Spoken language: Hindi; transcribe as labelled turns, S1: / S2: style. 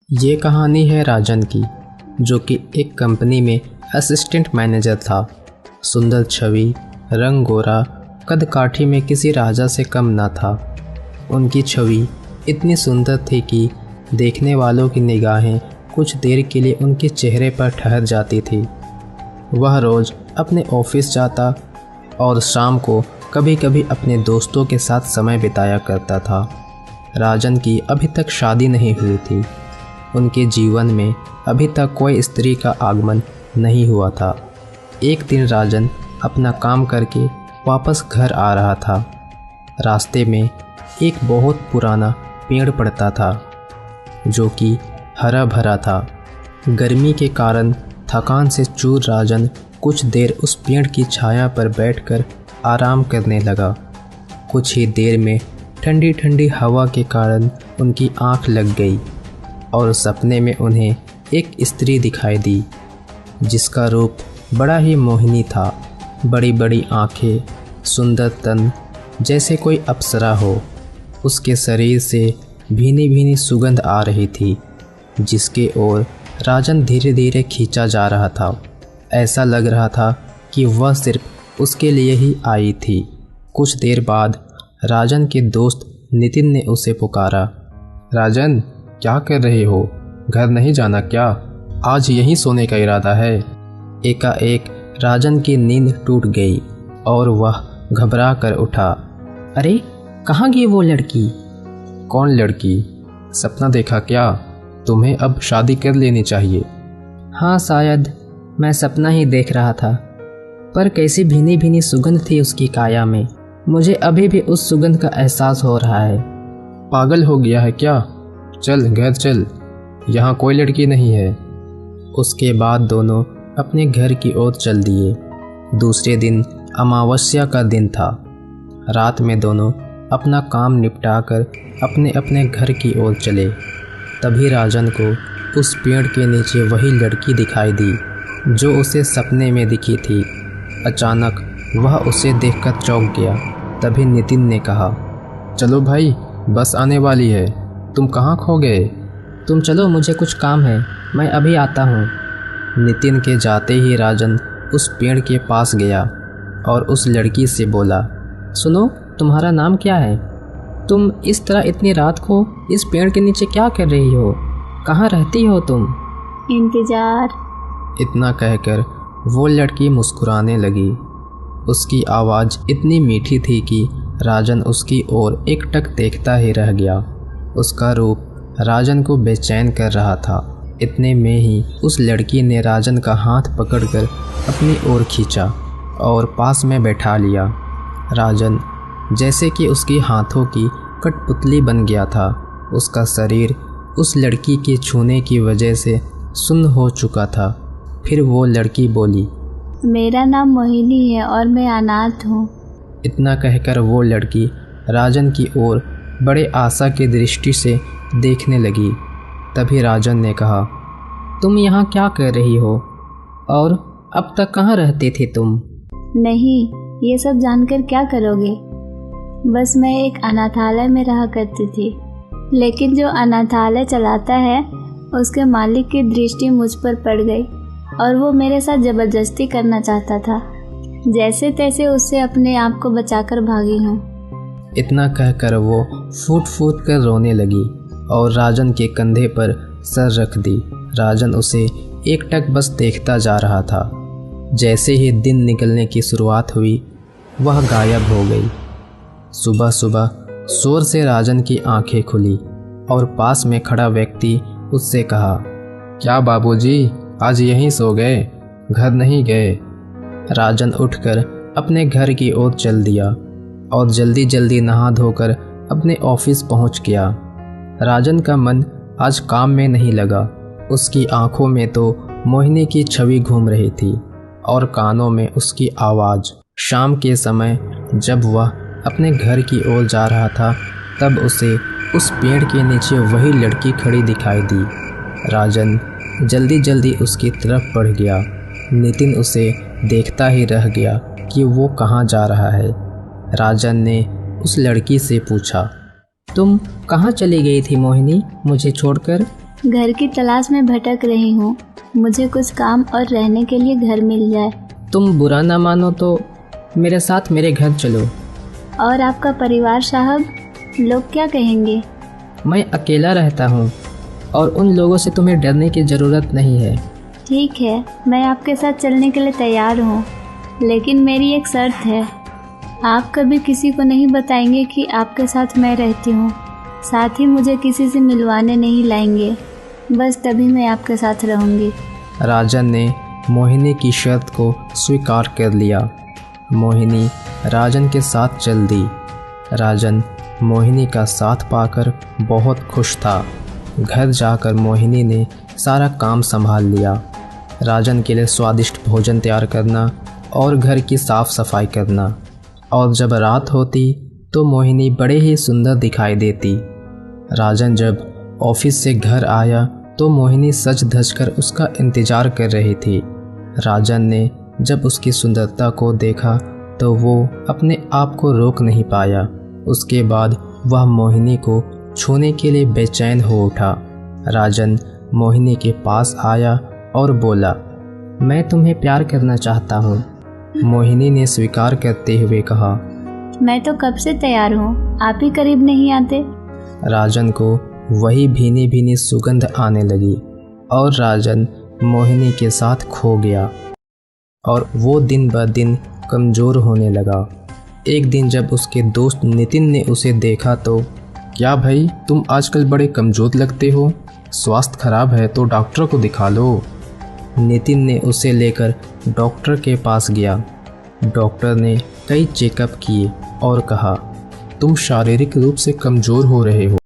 S1: ये कहानी है राजन की, जो कि एक कंपनी में असिस्टेंट मैनेजर था। सुंदर छवि, रंग गोरा, कद काठी में किसी राजा से कम न था। उनकी छवि इतनी सुंदर थी कि देखने वालों की निगाहें कुछ देर के लिए उनके चेहरे पर ठहर जाती थी। वह रोज़ अपने ऑफिस जाता और शाम को कभी कभी अपने दोस्तों के साथ समय बिताया करता था। राजन की अभी तक शादी नहीं हुई थी। उनके जीवन में अभी तक कोई स्त्री का आगमन नहीं हुआ था। एक दिन राजन अपना काम करके वापस घर आ रहा था। रास्ते में एक बहुत पुराना पेड़ पड़ता था, जो कि हरा भरा था। गर्मी के कारण थकान से चूर राजन कुछ देर उस पेड़ की छाया पर बैठकर आराम करने लगा। कुछ ही देर में ठंडी ठंडी हवा के कारण उनकी आंख लग गई और सपने में उन्हें एक स्त्री दिखाई दी, जिसका रूप बड़ा ही मोहिनी था। बड़ी बड़ी आंखें, सुंदर तन, जैसे कोई अप्सरा हो। उसके शरीर से भीनी भीनी सुगंध आ रही थी, जिसके ओर राजन धीरे धीरे खींचा जा रहा था। ऐसा लग रहा था कि वह सिर्फ उसके लिए ही आई थी। कुछ देर बाद राजन के दोस्त नितिन ने उसे पुकारा।
S2: राजन, क्या कर रहे हो? घर नहीं जाना क्या? आज यहीं सोने का इरादा है?
S1: एकाएक राजन की नींद टूट गई और वह घबरा कर उठा।
S3: अरे, कहाँ गई वो लड़की?
S2: कौन लड़की? सपना देखा क्या? तुम्हें अब शादी कर लेनी चाहिए।
S3: हाँ, शायद मैं सपना ही देख रहा था, पर कैसी भीनी भीनी सुगंध थी उसकी काया में। मुझे अभी भी उस सुगंध का एहसास हो रहा है।
S2: पागल हो गया है क्या? चल घर चल, यहाँ कोई लड़की नहीं है।
S1: उसके बाद दोनों अपने घर की ओर चल दिए। दूसरे दिन अमावस्या का दिन था। रात में दोनों अपना काम निपटाकर अपने अपने घर की ओर चले। तभी राजन को उस पेड़ के नीचे वही लड़की दिखाई दी, जो उसे सपने में दिखी थी। अचानक वह उसे देखकर चौंक गया। तभी नितिन ने कहा,
S2: चलो भाई, बस आने वाली है। तुम कहाँ खो गए?
S3: तुम चलो, मुझे कुछ काम है, मैं अभी आता हूँ।
S1: नितिन के जाते ही राजन उस पेड़ के पास गया और उस लड़की से बोला,
S3: सुनो, तुम्हारा नाम क्या है? तुम इस तरह इतनी रात को इस पेड़ के नीचे क्या कर रही हो? कहाँ रहती हो तुम?
S4: इंतजार।
S1: इतना कहकर वो लड़की मुस्कुराने लगी। उसकी आवाज़ इतनी मीठी थी कि राजन उसकी ओर एकटक देखता ही रह गया। उसका रूप राजन को बेचैन कर रहा था। इतने में ही उस लड़की ने राजन का हाथ पकड़कर अपनी ओर खींचा और पास में बैठा लिया। राजन जैसे कि उसके हाथों की कठपुतली बन गया था। उसका शरीर उस लड़की के छूने की वजह से सुन्न हो चुका था। फिर वो लड़की बोली,
S4: मेरा नाम मोहिनी है और मैं अनाथ हूँ।
S1: इतना कहकर वो लड़की राजन की ओर बड़े आशा की दृष्टि से देखने लगी। तभी राजन ने कहा,
S3: तुम यहाँ क्या कर रही हो और अब तक कहाँ रहते थे तुम?
S4: नहीं, ये सब जानकर क्या करोगे? बस मैं एक अनाथालय में रहा करती थी, लेकिन जो अनाथालय चलाता है उसके मालिक की दृष्टि मुझ पर पड़ गई और वो मेरे साथ ज़बरदस्ती करना चाहता था। जैसे तैसे उससे अपने आप को बचाकर भागी हूँ।
S1: इतना कहकर वो फूट फूट कर रोने लगी और राजन के कंधे पर सर रख दी। राजन उसे एकटक बस देखता जा रहा था। जैसे ही दिन निकलने की शुरुआत हुई, वह गायब हो गई। सुबह सुबह शोर से राजन की आंखें खुली और पास में खड़ा व्यक्ति उससे कहा,
S2: क्या बाबूजी, आज यहीं सो गए? घर नहीं गए?
S1: राजन उठकर अपने घर की ओर चल दिया और जल्दी जल्दी नहा धोकर अपने ऑफिस पहुंच गया। राजन का मन आज काम में नहीं लगा। उसकी आंखों में तो मोहिनी की छवि घूम रही थी और कानों में उसकी आवाज़। शाम के समय जब वह अपने घर की ओर जा रहा था, तब उसे उस पेड़ के नीचे वही लड़की खड़ी दिखाई दी। राजन जल्दी जल्दी उसकी तरफ बढ़ गया। नितिन उसे देखता ही रह गया कि वो कहाँ जा रहा है। राजन ने उस लड़की से पूछा,
S3: तुम कहाँ चली गई थी मोहिनी, मुझे छोड़कर?
S4: घर की तलाश में भटक रही हूँ। मुझे कुछ काम और रहने के लिए घर मिल जाए।
S3: तुम बुरा ना मानो तो मेरे साथ मेरे घर चलो।
S4: और आपका परिवार साहब, लोग क्या कहेंगे?
S3: मैं अकेला रहता हूँ और उन लोगों से तुम्हें डरने की ज़रूरत नहीं है।
S4: ठीक है, मैं आपके साथ चलने के लिए तैयार हूँ, लेकिन मेरी एक शर्त है। आप कभी किसी को नहीं बताएंगे कि आपके साथ मैं रहती हूँ। साथ ही मुझे किसी से मिलवाने नहीं लाएंगे। बस तभी मैं आपके साथ रहूँगी।
S1: राजन ने मोहिनी की शर्त को स्वीकार कर लिया। मोहिनी राजन के साथ चल दी। राजन मोहिनी का साथ पाकर बहुत खुश था। घर जाकर मोहिनी ने सारा काम संभाल लिया। राजन के लिए स्वादिष्ट भोजन तैयार करना और घर की साफ सफाई करना। और जब रात होती तो मोहिनी बड़े ही सुंदर दिखाई देती। राजन जब ऑफिस से घर आया तो मोहिनी सज धज कर उसका इंतज़ार कर रही थी। राजन ने जब उसकी सुंदरता को देखा तो वो अपने आप को रोक नहीं पाया। उसके बाद वह मोहिनी को छूने के लिए बेचैन हो उठा। राजन मोहिनी के पास आया और बोला,
S3: मैं तुम्हें प्यार करना चाहता हूँ।
S1: मोहिनी ने स्वीकार करते हुए कहा,
S4: मैं तो कब से तैयार हूँ, आप ही करीब नहीं आते।
S1: राजन को वही भीनी भीनी सुगंध आने लगी और राजन मोहिनी के साथ खो गया और वो दिन ब दिन कमज़ोर होने लगा। एक दिन जब उसके दोस्त नितिन ने उसे देखा तो,
S2: क्या भाई, तुम आजकल बड़े कमज़ोर लगते हो, स्वास्थ्य खराब है तो डॉक्टर को दिखा लो।
S1: नितिन ने उसे लेकर डॉक्टर के पास गया। डॉक्टर ने कई चेकअप किए और कहा,
S2: तुम शारीरिक रूप से कमज़ोर हो रहे हो।